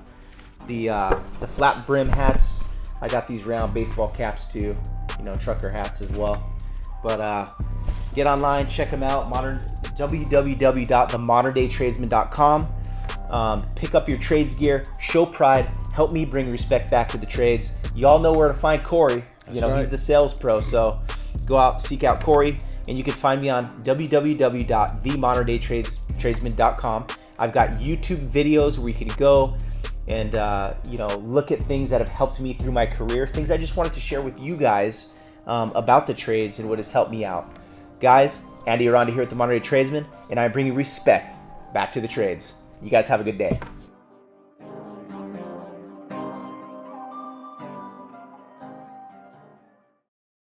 flat brim hats. I got these round baseball caps too, trucker hats as well. But get online, check them out. www.themoderndaytradesman.com. Pick up your trades gear, show pride, help me bring respect back to the trades. Y'all know where to find Corey. Right. He's the sales pro. So go out, seek out Corey, and you can find me on www.themoderndaytradesman.com. I've got YouTube videos where you can go and look at things that have helped me through my career, things I just wanted to share with you guys about the trades and what has helped me out. Guys, Andy Aranda here at the Modern Day Tradesman, and I'm bringing respect back to the trades. You guys have a good day.